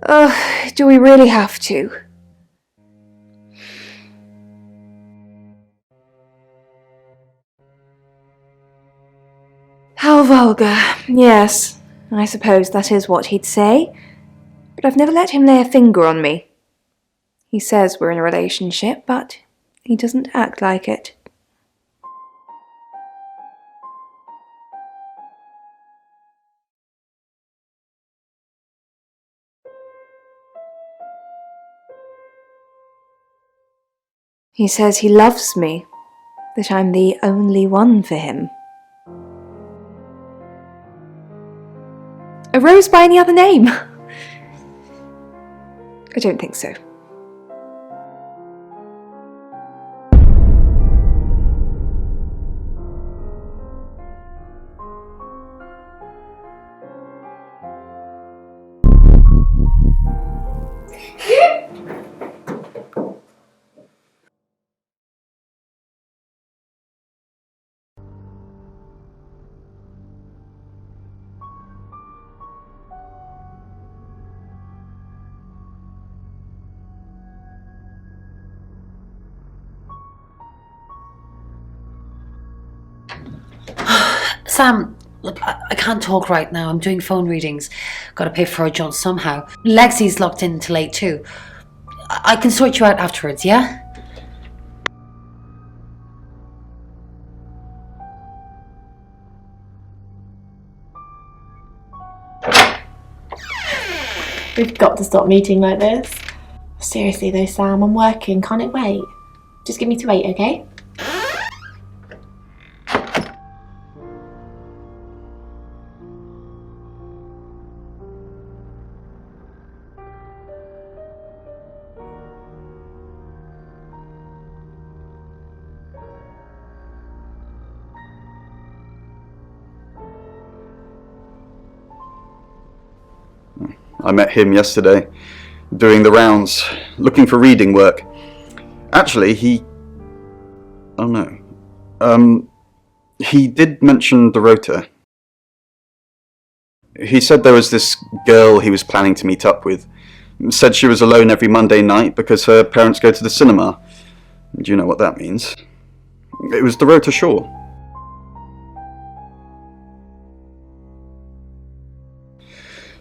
Ugh, do we really have to? How vulgar. Yes, I suppose that is what he'd say. But I've never let him lay a finger on me. He says we're in a relationship, but he doesn't act like it. He says he loves me, that I'm the only one for him. A rose by any other name? I don't think so. Sam, look, I can't talk right now. I'm doing phone readings. Got to pay for a job somehow. Lexi's locked in till late too. I can sort you out afterwards, yeah? We've got to stop meeting like this. Seriously though, Sam, I'm working. Can't it wait? Just give me to 8, okay? I met him yesterday, doing the rounds, looking for reading work. Actually, he did mention the rota. He said there was this girl he was planning to meet up with. Said she was alone every Monday night because her parents go to the cinema. Do you know what that means? It was the rota Shaw.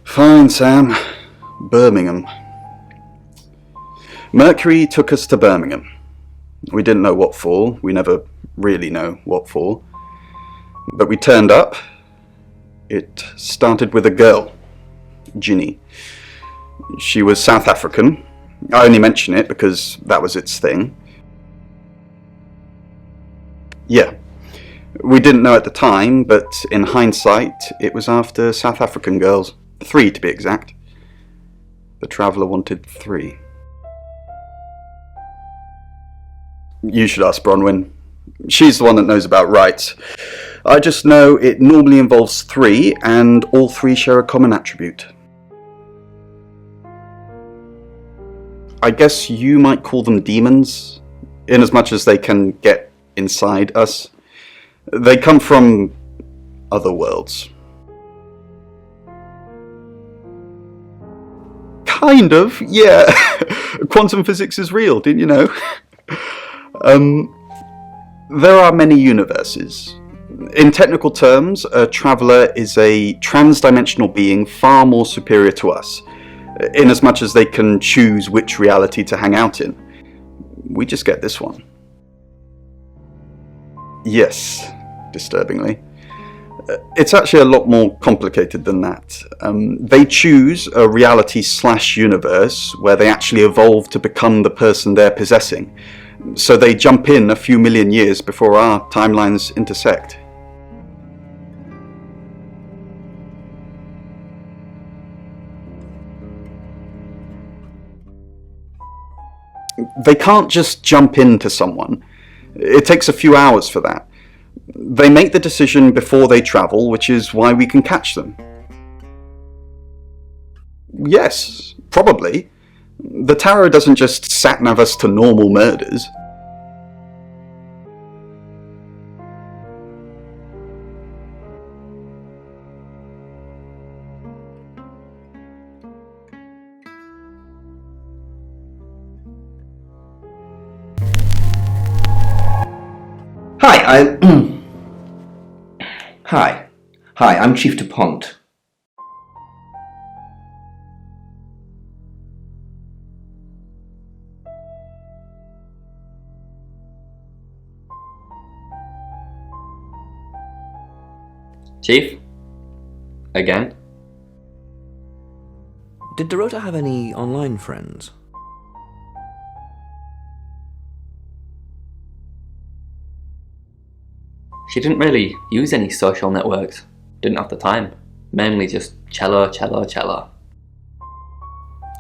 Fine, Sam. Birmingham. Mercury took us to Birmingham. We didn't know what for. We never really know what for. But we turned up. It started with a girl, Ginny. She was South African. I only mention it because that was its thing. Yeah. We didn't know at the time, but in hindsight, it was after South African girls. 3 to be exact. The Traveller wanted 3. You should ask Bronwyn. She's the one that knows about rights. I just know it normally involves 3, and all 3 share a common attribute. I guess you might call them demons, in as much as they can get inside us. They come from other worlds. Kind of, yeah. Quantum physics is real, didn't you know? There are many universes. In technical terms, a traveller is a trans-dimensional being far more superior to us, in as much as they can choose which reality to hang out in. We just get this one. Yes, disturbingly. It's actually a lot more complicated than that. They choose a reality/universe where they actually evolve to become the person they're possessing. So they jump in a few million years before our timelines intersect. They can't just jump into someone. It takes a few hours for that. They make the decision before they travel, which is why we can catch them. Yes, probably. The tarot doesn't just sat-nav us to normal murders. Hi, I'm Chief DuPont. Chief? Again? Did Dorota have any online friends? She didn't really use any social networks. Didn't have the time. Mainly just cello. Go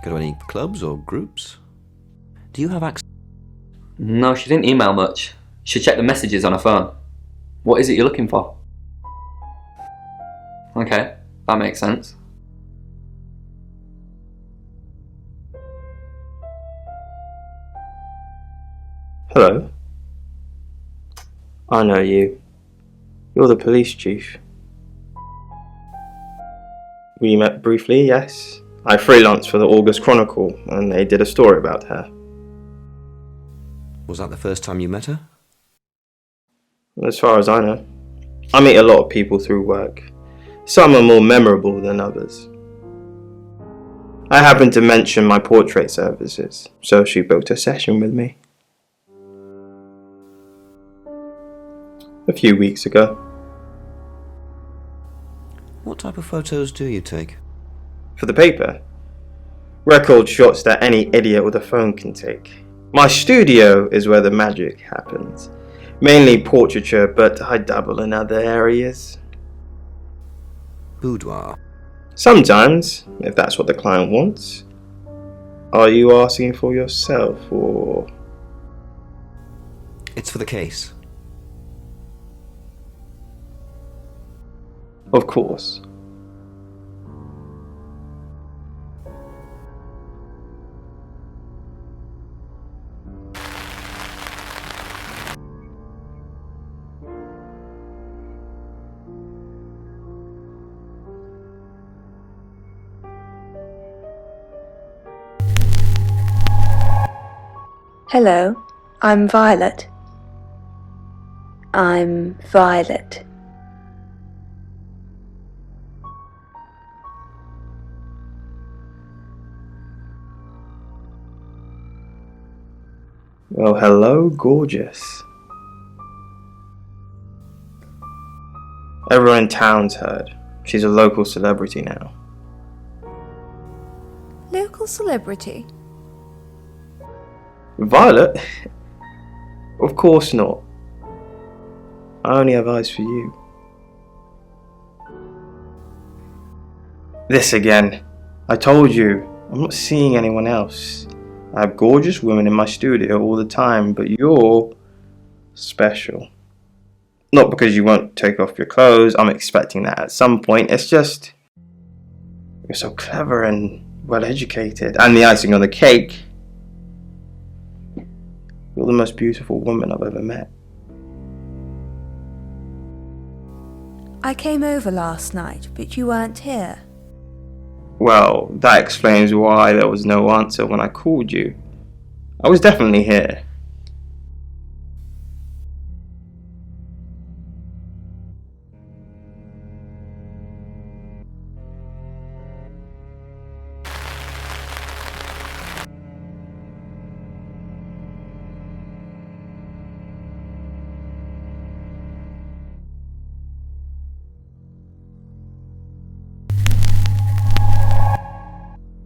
to any clubs or groups? Do you have access? No, she didn't email much. She checked the messages on her phone. What is it you're looking for? Okay, that makes sense. Hello. I know you. You're the police chief. We met briefly, yes. I freelanced for the August Chronicle, and they did a story about her. Was that the first time you met her? As far as I know. I meet a lot of people through work. Some are more memorable than others. I happened to mention my portrait services, so she booked a session with me. A few weeks ago. What type of photos do you take? For the paper? Record shots that any idiot with a phone can take. My studio is where the magic happens. Mainly portraiture, but I dabble in other areas. Boudoir. Sometimes, if that's what the client wants. Are you asking for yourself, or...? It's for the case. Of course. Hello, I'm Violet. I'm Violet. Well, hello, gorgeous. Everyone in town's heard. She's a local celebrity now. Local celebrity? Violet? Of course not. I only have eyes for you. This again. I told you, I'm not seeing anyone else. I have gorgeous women in my studio all the time, but you're special. Not because you won't take off your clothes, I'm expecting that at some point. It's just, you're so clever and well educated. And the icing on the cake, you're the most beautiful woman I've ever met. I came over last night, but you weren't here. Well, that explains why there was no answer when I called you. I was definitely here.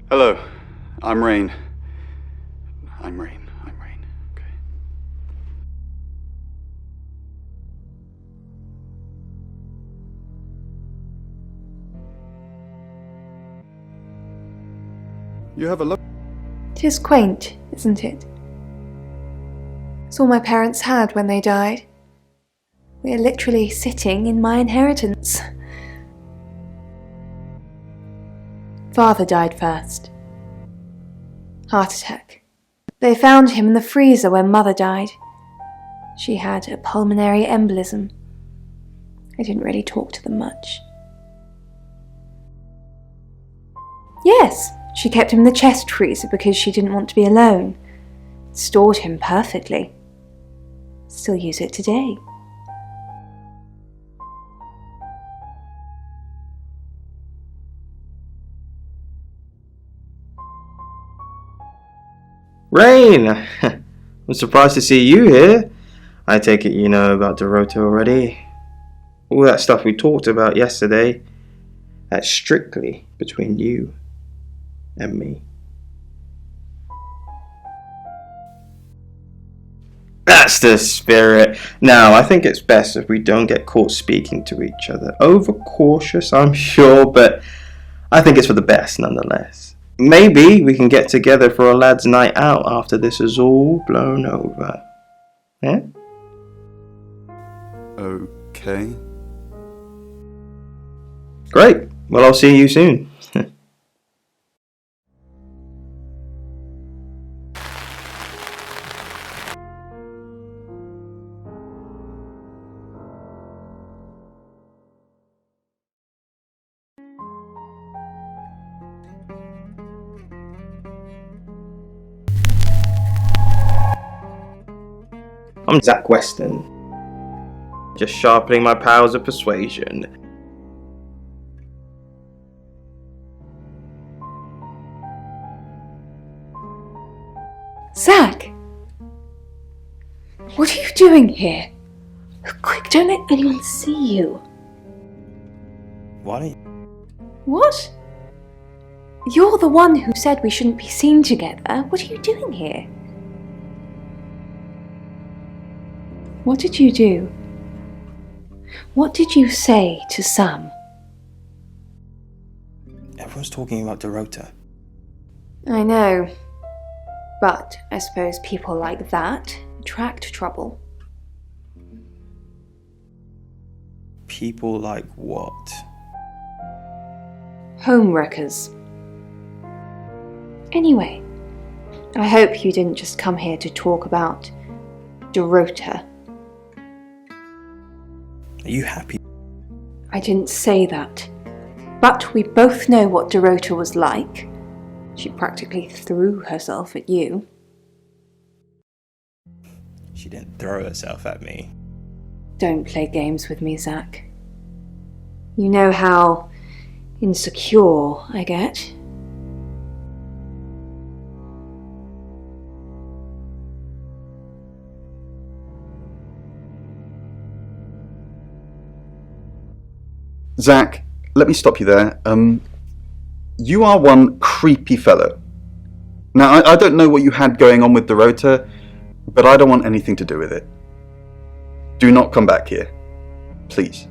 Hello, I'm Rain. I'm Rain. Okay. You have a look. It is quaint, isn't it? It's all my parents had when they died. We are literally sitting in my inheritance. Father died first. Heart attack. They found him in the freezer when Mother died. She had a pulmonary embolism. I didn't really talk to them much. Yes, she kept him in the chest freezer because she didn't want to be alone. Stored him perfectly. Still use it today. Rain! I'm surprised to see you here. I take it you know about Dorota already. All that stuff we talked about yesterday, that's strictly between you and me. That's the spirit. Now, I think it's best if we don't get caught speaking to each other. Overcautious, I'm sure, but I think it's for the best nonetheless. Maybe we can get together for a lad's night out after this is all blown over. Yeah? Okay. Great. Well, I'll see you soon. I'm Zach Weston. Just sharpening my powers of persuasion. Zach! What are you doing here? Quick, don't let anyone see you. Why? What? You're the one who said we shouldn't be seen together. What are you doing here? What did you do? What did you say to Sam? Everyone's talking about Dorota. I know. But I suppose people like that attract trouble. People like what? Homewreckers. Anyway, I hope you didn't just come here to talk about Dorota. Are you happy? I didn't say that. But we both know what Dorota was like. She practically threw herself at you. She didn't throw herself at me. Don't play games with me, Zach. You know how insecure I get. Zach, let me stop you there. You are one creepy fellow. Now, I don't know what you had going on with Dorota, but I don't want anything to do with it. Do not come back here. Please.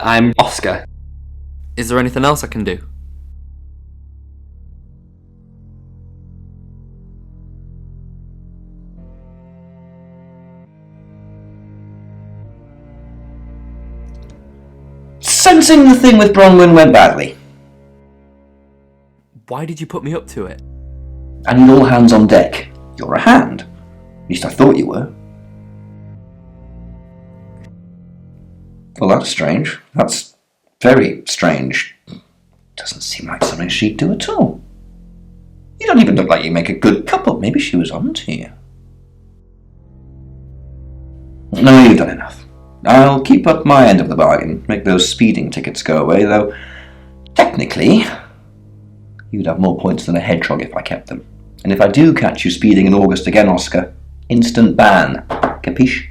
I'm Oscar. Is there anything else I can do? Sensing the thing with Bronwyn went badly. Why did you put me up to it? I need all hands on deck. You're a hand. At least I thought you were. Well, that's strange. That's very strange. Doesn't seem like something she'd do at all. You don't even look like you make a good couple. Maybe she was on to you. No, you've done enough. I'll keep up my end of the bargain, make those speeding tickets go away, though technically you'd have more points than a hedgehog if I kept them. And if I do catch you speeding in August again, Oscar, instant ban. Capiche?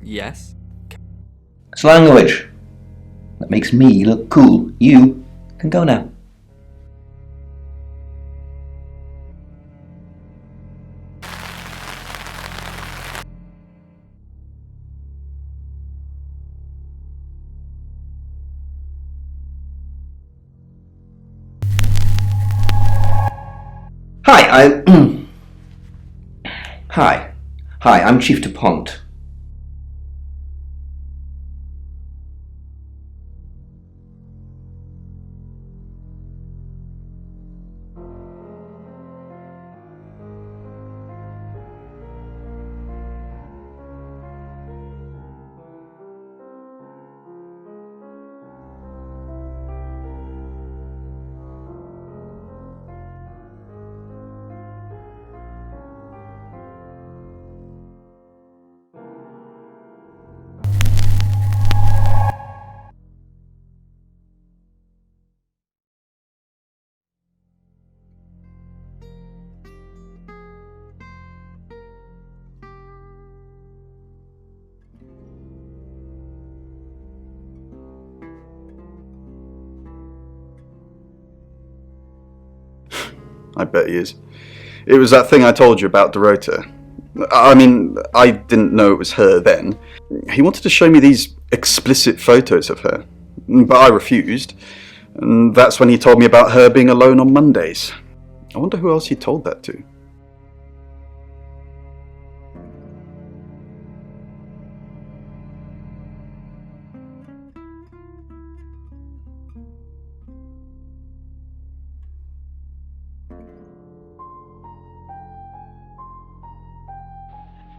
Yes. It's language. That makes me look cool. You can go now. Hi, I'm Chief DuPont. I bet he is. It was that thing I told you about Dorota. I mean, I didn't know it was her then. He wanted to show me these explicit photos of her, but I refused. And that's when he told me about her being alone on Mondays. I wonder who else he told that to.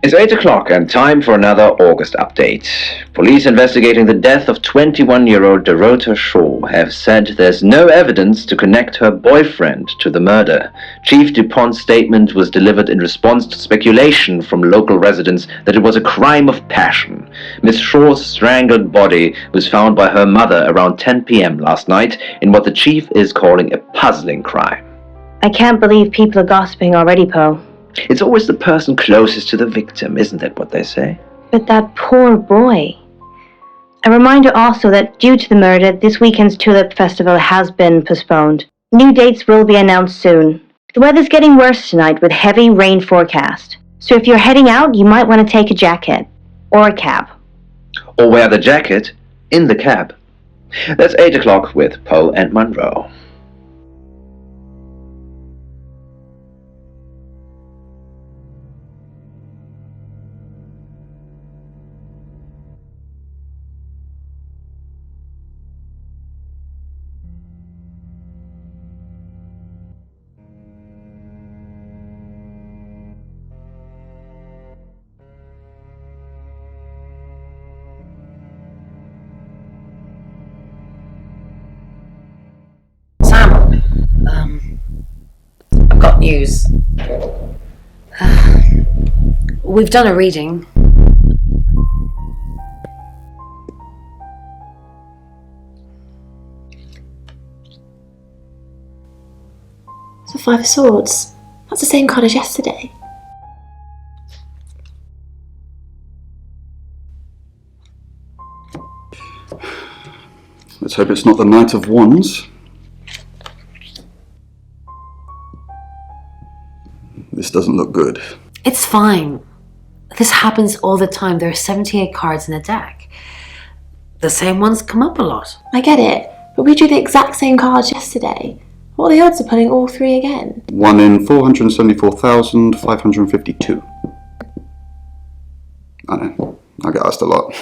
It's 8 o'clock and time for another August update. Police investigating the death of 21-year-old Dorota Shaw have said there's no evidence to connect her boyfriend to the murder. Chief DuPont's statement was delivered in response to speculation from local residents that it was a crime of passion. Miss Shaw's strangled body was found by her mother around 10 p.m. last night in what the chief is calling a puzzling crime. I can't believe people are gossiping already, Poe. It's always the person closest to the victim, isn't that what they say? But that poor boy. A reminder also that due to the murder, this weekend's Tulip Festival has been postponed. New dates will be announced soon. The weather's getting worse tonight with heavy rain forecast. So if you're heading out, you might want to take a jacket. Or a cab. Or wear the jacket in the cab. That's 8 o'clock with Poe and Monroe. I've got news. We've done a reading. The Five of Swords. That's the same card as yesterday. Let's hope it's not the Knight of Wands. This doesn't look good. It's fine. This happens all the time. There are 78 cards in a deck. The same ones come up a lot. I get it, but we drew the exact same cards yesterday. What are the odds of pulling all three again? 1 in 474,552. I know, I get asked a lot.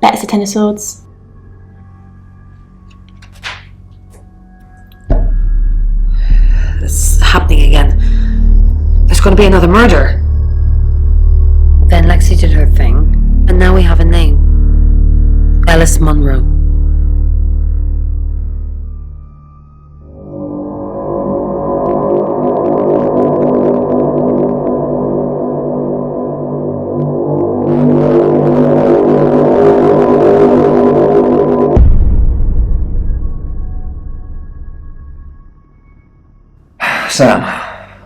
Bet it's a 10 of swords. It's happening again. There's going to be another murder. Then Lexi did her thing, and now we have a name. Alice Munro. Sam,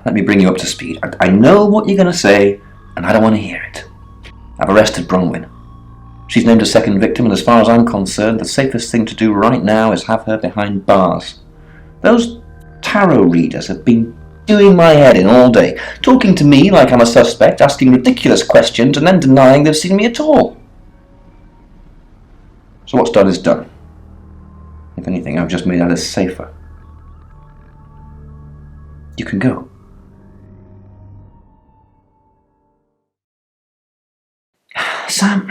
let me bring you up to speed. I know what you're going to say, and I don't want to hear it. I've arrested Bronwyn. She's named a second victim, and as far as I'm concerned, the safest thing to do right now is have her behind bars. Those tarot readers have been doing my head in all day, talking to me like I'm a suspect, asking ridiculous questions, and then denying they've seen me at all. So what's done is done. If anything, I've just made Alice safer. You can go. Sam,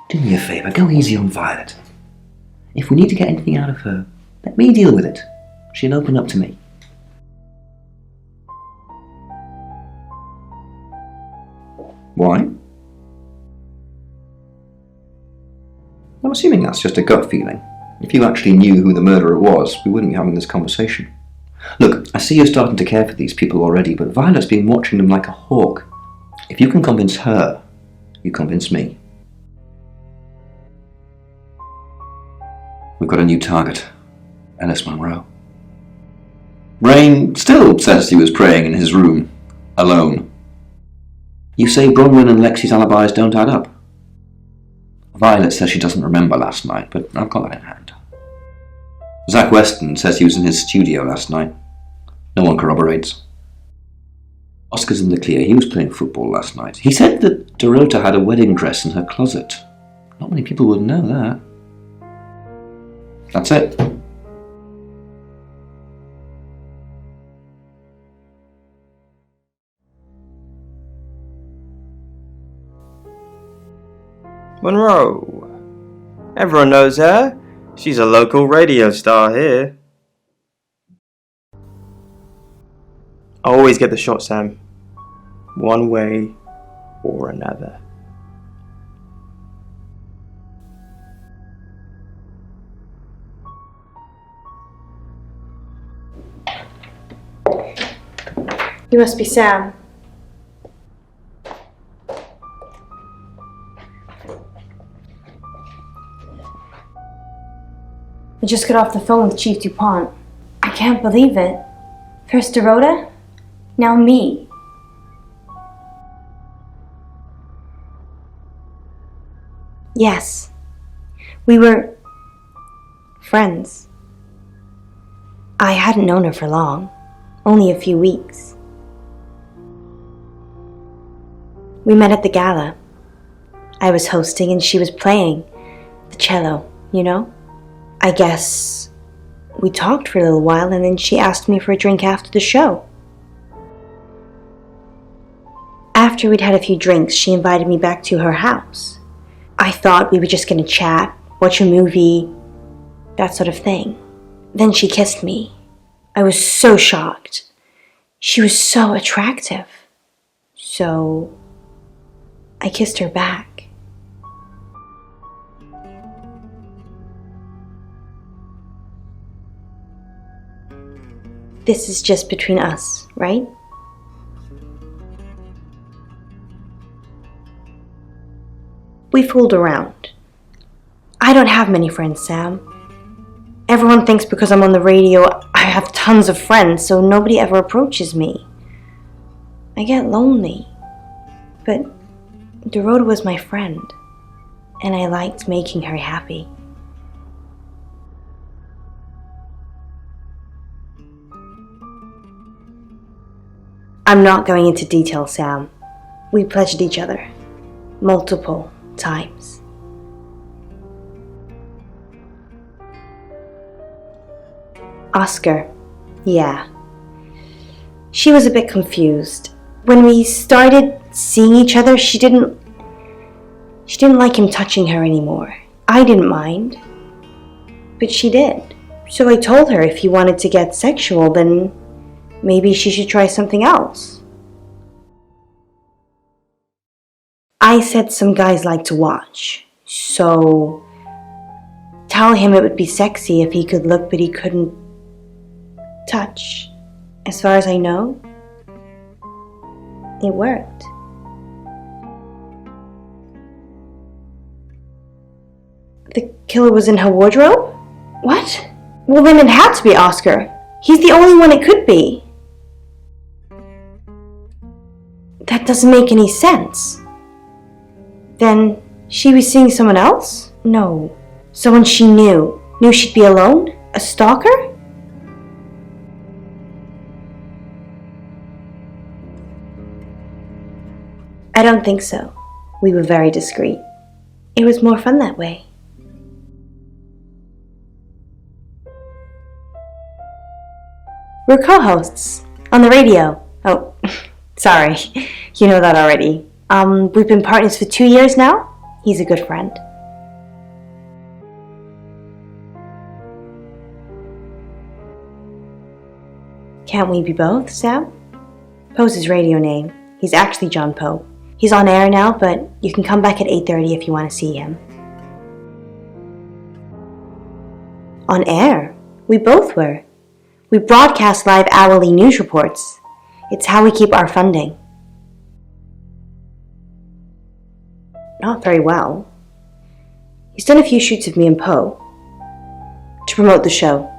do me a favour, go easy on Violet. If we need to get anything out of her, let me deal with it. She'll open up to me. Why? I'm assuming that's just a gut feeling. If you actually knew who the murderer was, we wouldn't be having this conversation. Look, I see you're starting to care for these people already, but Violet's been watching them like a hawk. If you can convince her, you convince me. We've got a new target. Alice Munro. Brain still says he was praying in his room, alone. You say Bronwyn and Lexi's alibis don't add up. Violet says she doesn't remember last night, but I've got that in hand. Zach Weston says he was in his studio last night. No one corroborates. Oscar's in the clear. He was playing football last night. He said that Dorota had a wedding dress in her closet. Not many people would know that. That's it. Monroe. Everyone knows her. She's a local radio star here. I always get the shot, Sam. One way or another. You must be Sam. I just got off the phone with Chief DuPont. I can't believe it. First Dorota, now me. Yes, we were friends. I hadn't known her for long, only a few weeks. We met at the gala. I was hosting and she was playing the cello, you know? I guess we talked for a little while and then she asked me for a drink after the show. After we'd had a few drinks, she invited me back to her house. I thought we were just gonna chat, watch a movie, that sort of thing. Then she kissed me. I was so shocked. She was so attractive. So I kissed her back. This is just between us, right? We fooled around. I don't have many friends, Sam. Everyone thinks because I'm on the radio, I have tons of friends, so nobody ever approaches me. I get lonely. But Dorota was my friend, and I liked making her happy. I'm not going into detail, Sam. We pledged each other. multiple times. Oscar, yeah. She was a bit confused. When we started seeing each other, she didn't like him touching her anymore. I didn't mind, but she did. So I told her if he wanted to get sexual, then maybe she should try something else. I said some guys like to watch, so tell him it would be sexy if he could look but he couldn't touch. As far as I know, it worked. The killer was in her wardrobe? What? Well, then it had to be Oscar. He's the only one it could be. That doesn't make any sense. Then she was seeing someone else? No. Someone she knew. Knew she'd be alone? A stalker? I don't think so. We were very discreet. It was more fun that way. We're co-hosts on the radio. Oh, sorry. You know that already. We've been partners for 2 years now. He's a good friend. Can't we be both, Sam? Poe's his radio name. He's actually John Poe. He's on air now, but you can come back at 8:30 if you want to see him. On air? We both were. We broadcast live hourly news reports. It's how we keep our funding. Not very well. He's done a few shoots of me and Poe to promote the show.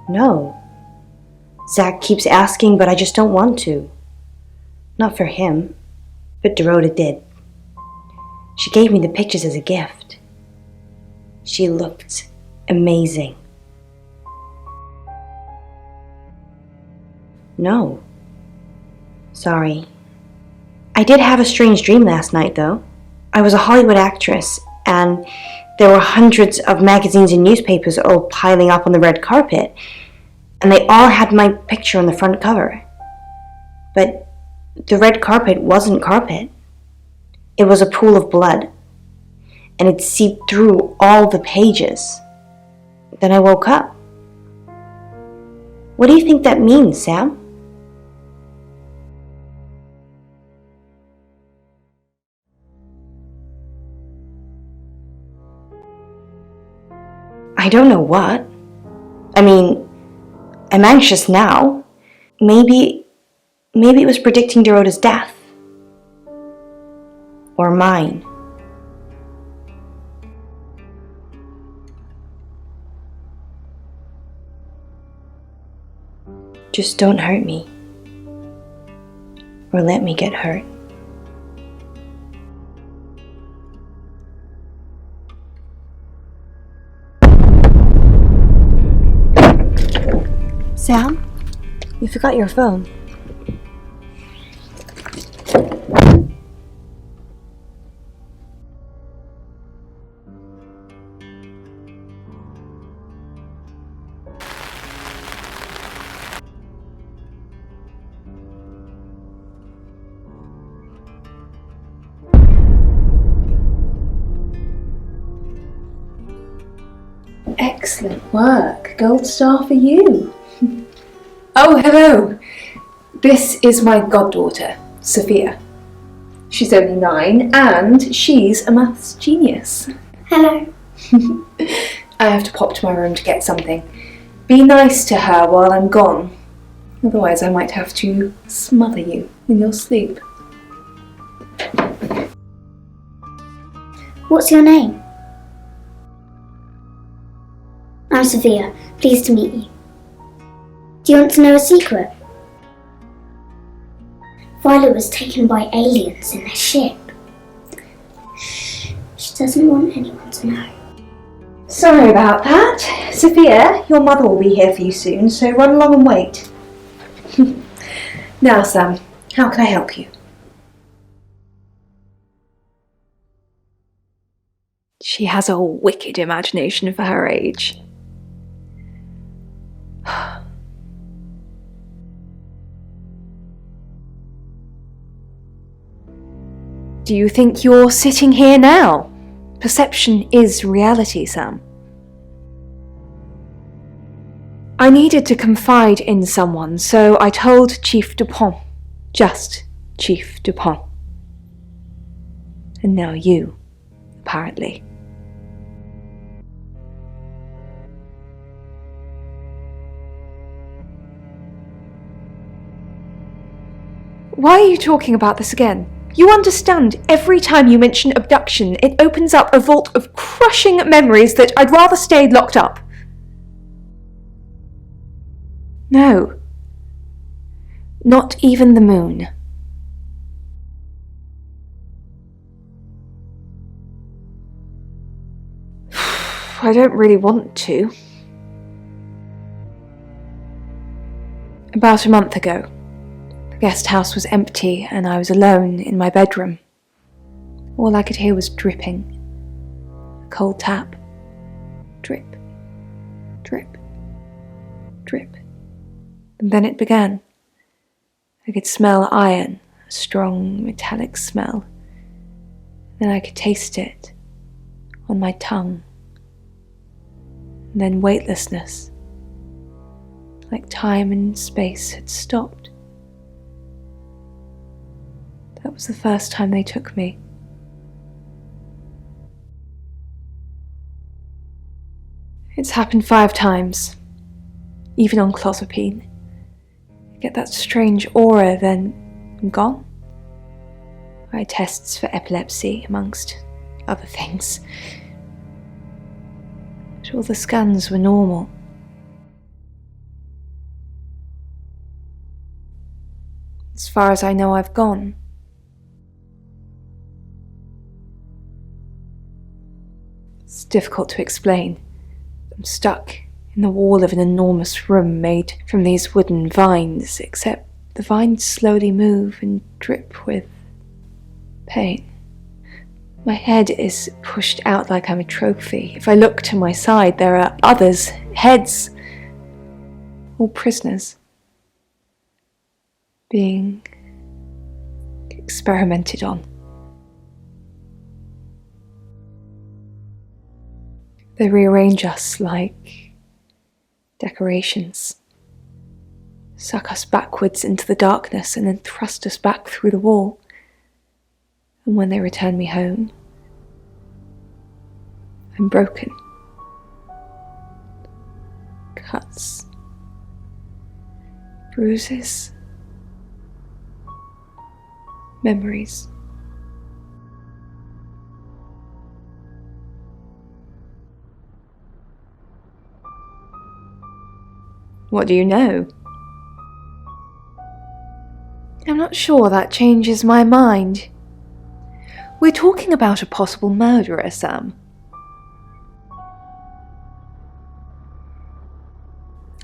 No. Zach keeps asking, but I just don't want to. Not for him, but Dorota did. She gave me the pictures as a gift. She looked amazing. No. Sorry. I did have a strange dream last night, though. I was a Hollywood actress, and there were hundreds of magazines and newspapers all piling up on the red carpet, and they all had my picture on the front cover. But the red carpet wasn't carpet. It was a pool of blood, and it seeped through all the pages. Then I woke up. What do you think that means, Sam? I don't know what. I mean, I'm anxious now. Maybe it was predicting Dorota's death. Or mine. Just don't hurt me. Or let me get hurt. Sam, you forgot your phone. Excellent work. Gold star for you. Oh, hello. This is my goddaughter, Sophia. She's only 9 and she's a maths genius. Hello. I have to pop to my room to get something. Be nice to her while I'm gone. Otherwise I might have to smother you in your sleep. What's your name? I'm Sophia. Pleased to meet you. Do you want to know a secret? Violet was taken by aliens in their ship. Shh. She doesn't want anyone to know. Sorry about that. Sophia, your mother will be here for you soon, so run along and wait. Now, Sam, how can I help you? She has a wicked imagination for her age. Do you think you're sitting here now? Perception is reality, Sam. I needed to confide in someone, so I told Chief Dupont. Just Chief Dupont. And now you, apparently. Why are you talking about this again? You understand, every time you mention abduction, it opens up a vault of crushing memories that I'd rather stay locked up. No. Not even the moon. I don't really want to. About a month ago. The guest house was empty and I was alone in my bedroom. All I could hear was dripping. A cold tap. Drip. Drip. Drip. And then it began. I could smell iron, a strong metallic smell. Then I could taste it on my tongue. And then weightlessness, like time and space had stopped. That was the first time they took me. It's happened 5 times, even on clozapine. I get that strange aura, then I'm gone. I had tests for epilepsy, amongst other things. But all the scans were normal. As far as I know, I've gone. It's difficult to explain. I'm stuck in the wall of an enormous room made from these wooden vines, except the vines slowly move and drip with pain. My head is pushed out like I'm a trophy. If I look to my side, there are others' heads, all prisoners, being experimented on. They rearrange us like decorations, suck us backwards into the darkness and then thrust us back through the wall. And when they return me home, I'm broken. Cuts, bruises, memories. What do you know? I'm not sure that changes my mind. We're talking about a possible murderer, Sam.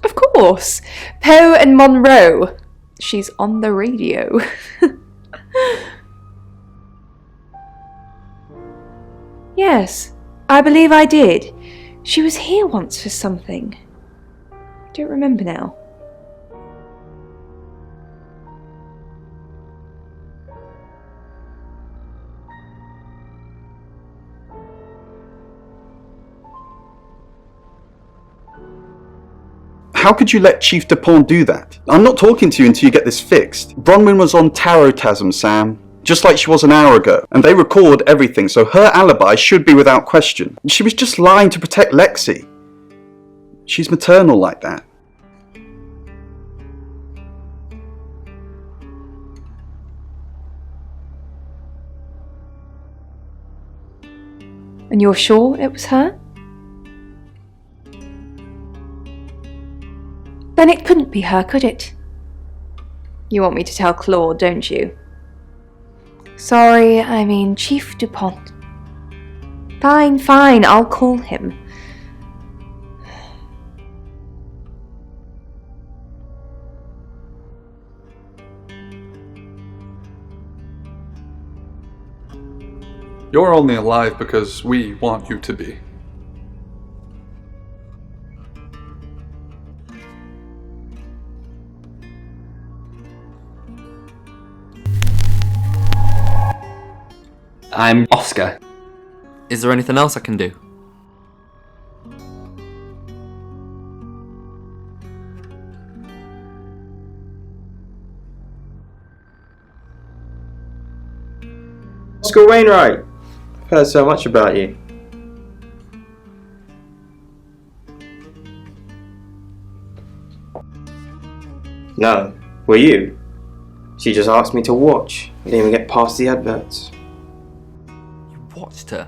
Of course! Poe and Monroe. She's on the radio. Yes, I believe I did. She was here once for something. I don't remember now. How could you let Chief Dupont do that? I'm not talking to you until you get this fixed. Bronwyn was on Tarotasm, Sam. Just like she was an hour ago. And they record everything, so her alibi should be without question. She was just lying to protect Lexi. She's maternal like that. And you're sure it was her? Then it couldn't be her, could it? You want me to tell Claude, don't you? Sorry, I mean Chief Dupont. Fine, I'll call him. You're only alive because we want you to be. I'm Oscar. Is there anything else I can do? Oscar Wainwright! I've heard so much about you. No, were you? She just asked me to watch. We didn't even get past the adverts. You watched her?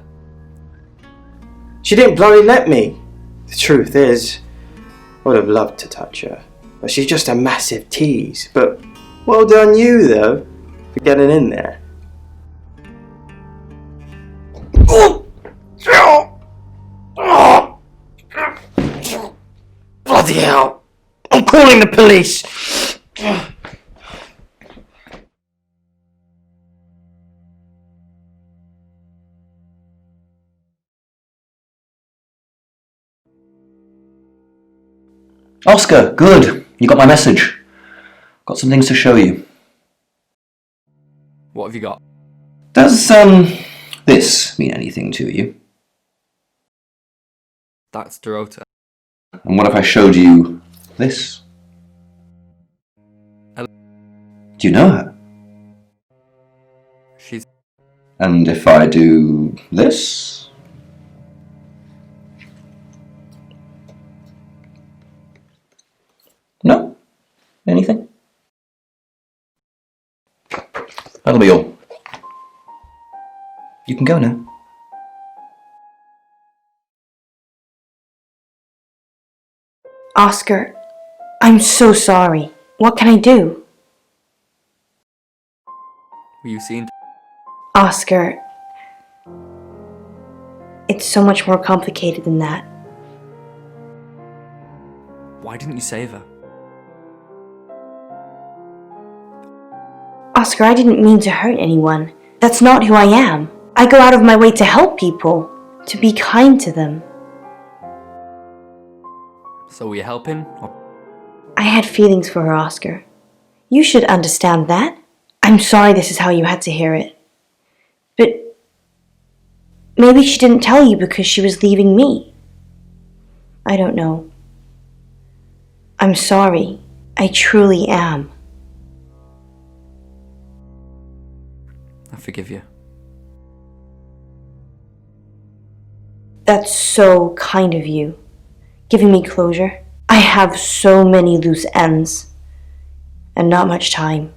She didn't bloody let me. The truth is, I would have loved to touch her. But she's just a massive tease. But well done you, though, for getting in there. Bloody hell! I'm calling the police! Oscar, good. You got my message. Got some things to show you. What have you got? Does, this mean anything to you? That's Dorota. And what if I showed you this? Hello. Do you know her? She's... And if I do this? No? Anything? That'll be all. You can go now. Oscar, I'm so sorry. What can I do? Were you seen? Oscar, it's so much more complicated than that. Why didn't you save her? Oscar, I didn't mean to hurt anyone. That's not who I am. I go out of my way to help people, to be kind to them. So were you helping? Or... I had feelings for her, Oscar. You should understand that. I'm sorry this is how you had to hear it. But maybe she didn't tell you because she was leaving me. I don't know. I'm sorry. I truly am. I forgive you. That's so kind of you, giving me closure. I have so many loose ends, and not much time.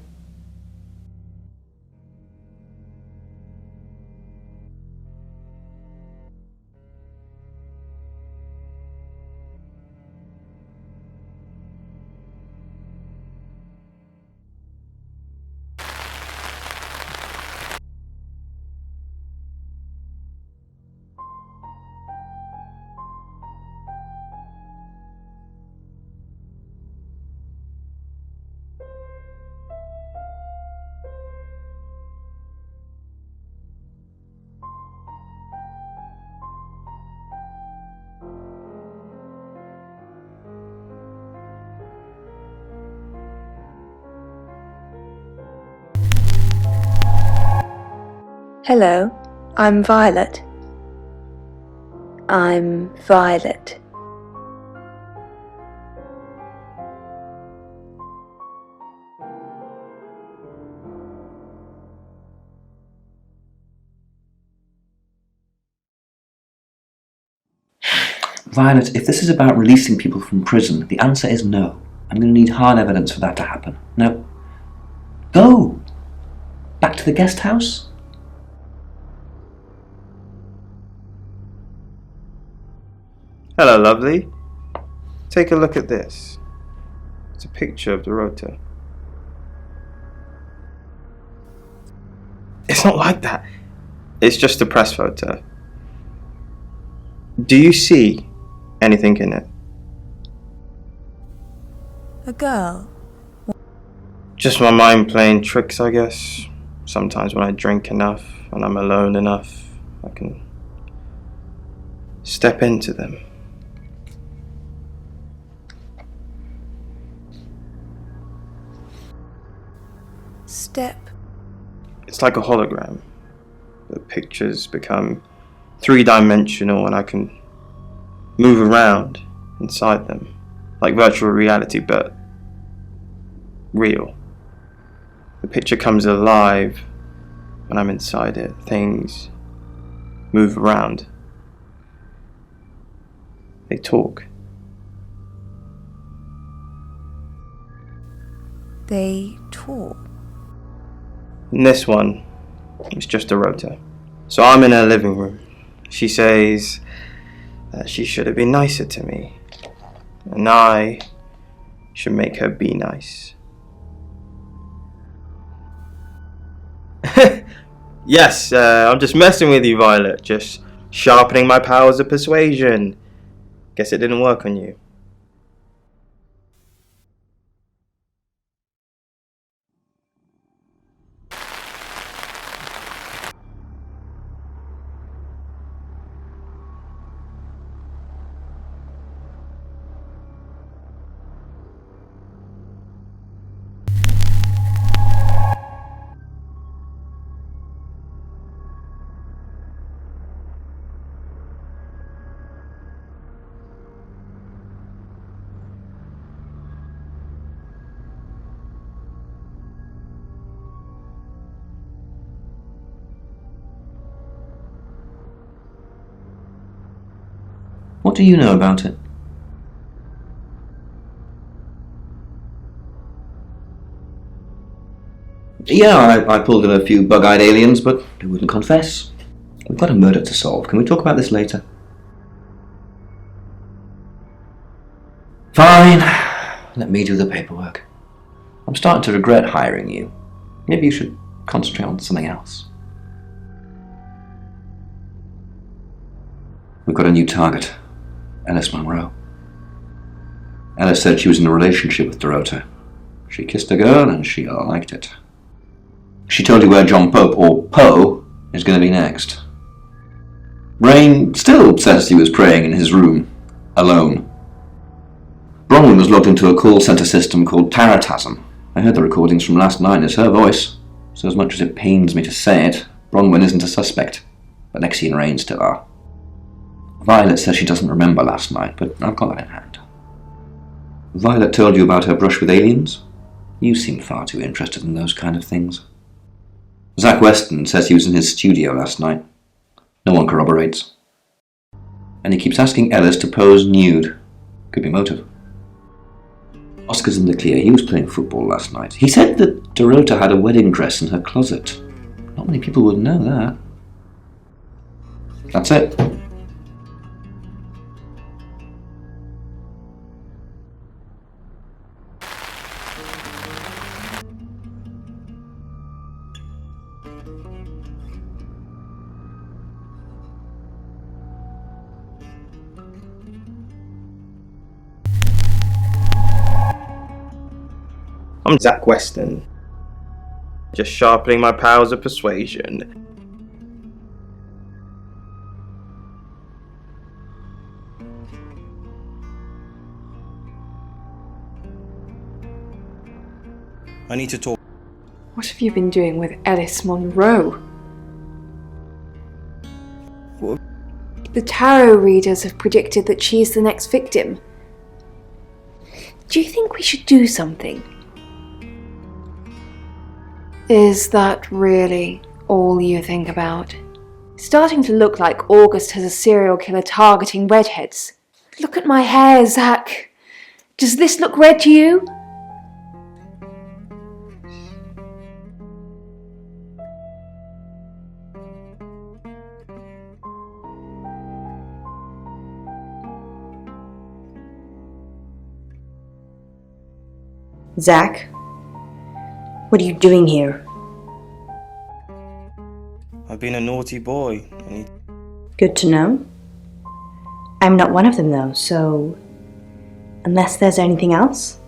Hello, I'm Violet. I'm Violet. Violet, if this is about releasing people from prison, the answer is no. I'm going to need hard evidence for that to happen. Now, go! Back to the guest house? Hello, lovely. Take a look at this. It's a picture of Dorota. It's not like that. It's just a press photo. Do you see anything in it? A girl? Just my mind playing tricks, I guess. Sometimes when I drink enough and I'm alone enough, I can step into them. Step. It's like a hologram. The pictures become three-dimensional and I can move around inside them. Like virtual reality, but real. The picture comes alive when I'm inside it. Things move around. They talk. They talk. And this one is just a rota. So I'm in her living room. She says that she should have been nicer to me. And I should make her be nice. Yes, I'm just messing with you, Violet. Just sharpening my powers of persuasion. Guess it didn't work on you. What do you know about it? Yeah, I pulled in a few bug-eyed aliens, but they wouldn't confess. We've got a murder to solve. Can we talk about this later? Fine. Let me do the paperwork. I'm starting to regret hiring you. Maybe you should concentrate on something else. We've got a new target. Alice Monroe. Alice said she was in a relationship with Dorota. She kissed a girl and she liked it. She told you where John Pope, or Poe, is going to be next. Rain still says he was praying in his room, alone. Bronwyn was logged into a call centre system called Taratasm. I heard the recordings from last night. It's her voice. So as much as it pains me to say it, Bronwyn isn't a suspect, but Lexi and Rain still are. Violet says she doesn't remember last night, but I've got that in hand. Violet told you about her brush with aliens? You seem far too interested in those kind of things. Zach Weston says he was in his studio last night. No one corroborates. And he keeps asking Ellis to pose nude. Could be motive. Oscar's in the clear. He was playing football last night. He said that Dorota had a wedding dress in her closet. Not many people would know that. That's it. I'm Zach Weston. Just sharpening my powers of persuasion. I need to talk. What have you been doing with Alice Monroe? What? The tarot readers have predicted that she's the next victim. Do you think we should do something? Is that really all you think about? It's starting to look like August has a serial killer targeting redheads. Look at my hair, Zach. Does this look red to you? Zach? What are you doing here? I've been a naughty boy. Good to know. I'm not one of them though, so... Unless there's anything else?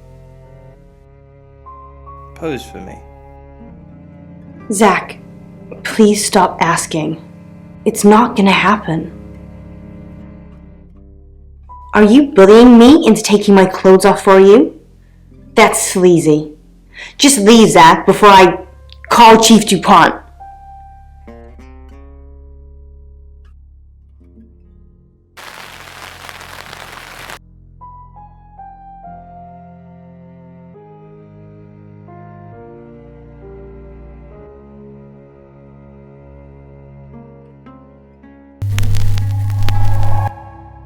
Pose for me. Zach, please stop asking. It's not gonna happen. Are you bullying me into taking my clothes off for you? That's sleazy. Just leave, Zach, before I call Chief DuPont.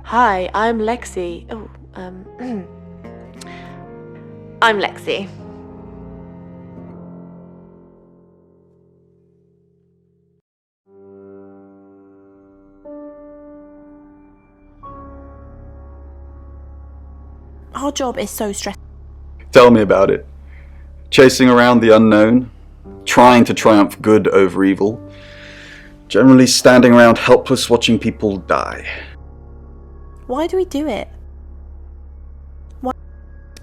Hi, I'm Lexi. I'm Lexi. Our job is so stressful. Tell me about it. Chasing around the unknown, trying to triumph good over evil, generally standing around helpless watching people die. Why do we do it?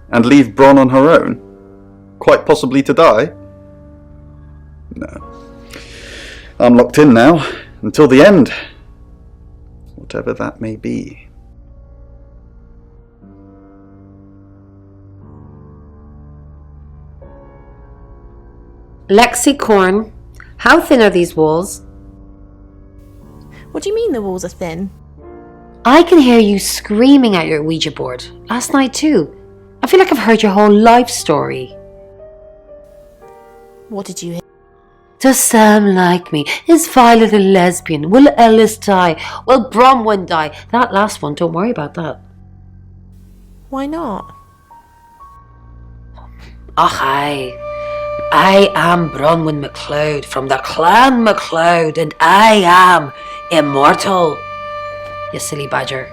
And leave Bron on her own? Quite possibly to die? No. I'm locked in now, until the end. Whatever that may be. Lexicorn, how thin are these walls? What do you mean the walls are thin? I can hear you screaming at your Ouija board. Last night too. I feel like I've heard your whole life story. What did you hear? Does Sam like me? Is Violet a lesbian? Will Ellis die? Will Bronwyn die? That last one, don't worry about that. Why not? Ach, I am Bronwyn MacLeod from the Clan MacLeod, and I am immortal. You silly badger.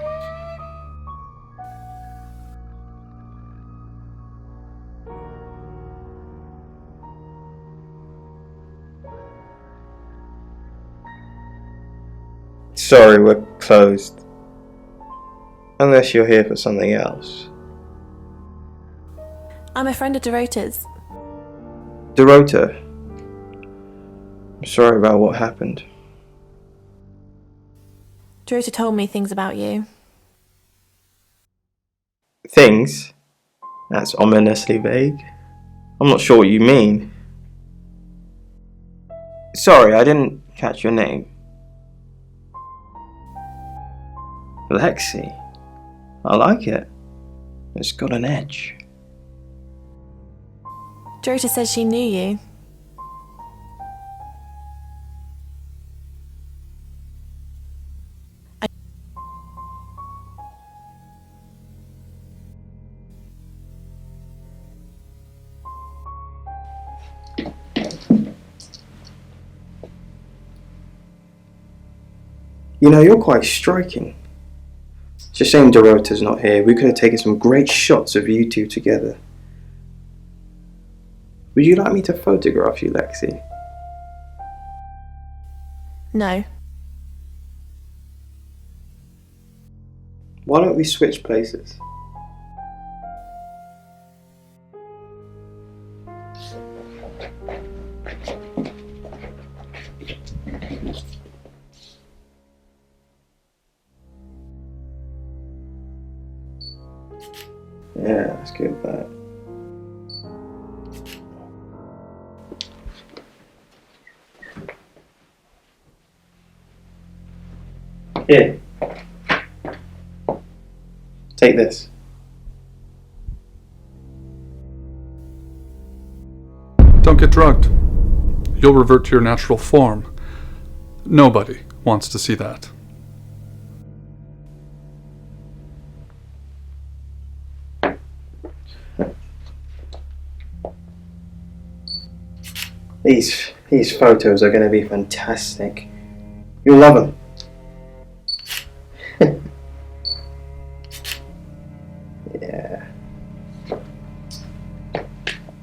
Sorry, we're closed. Unless you're here for something else. I'm a friend of Dorota's. Dorota, I'm sorry about what happened. Dorota told me things about you. Things? That's ominously vague. I'm not sure what you mean. Sorry, I didn't catch your name. Lexi. I like it. It's got an edge. Dorota said she knew you. You know, you're quite striking. It's a shame Dorota's not here. We could have taken some great shots of you two together. Would you like me to photograph you, Lexi? No. Why don't we switch places? Yeah, let's go with that. Here. Take this. Don't get drugged. You'll revert to your natural form. Nobody wants to see that. These photos are going to be fantastic. You'll love them. Yeah.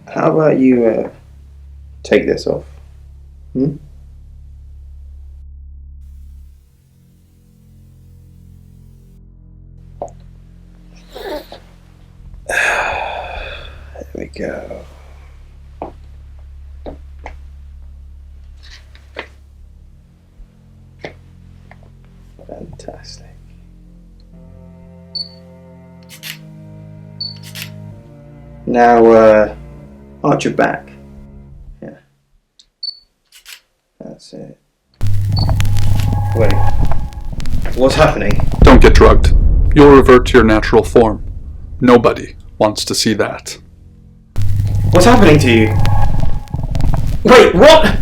How about you take this off? Hmm? There we go. Now, arch your back. Yeah. That's it. Wait. What's happening? Don't get drugged. You'll revert to your natural form. Nobody wants to see that. What's happening to you? Wait, what?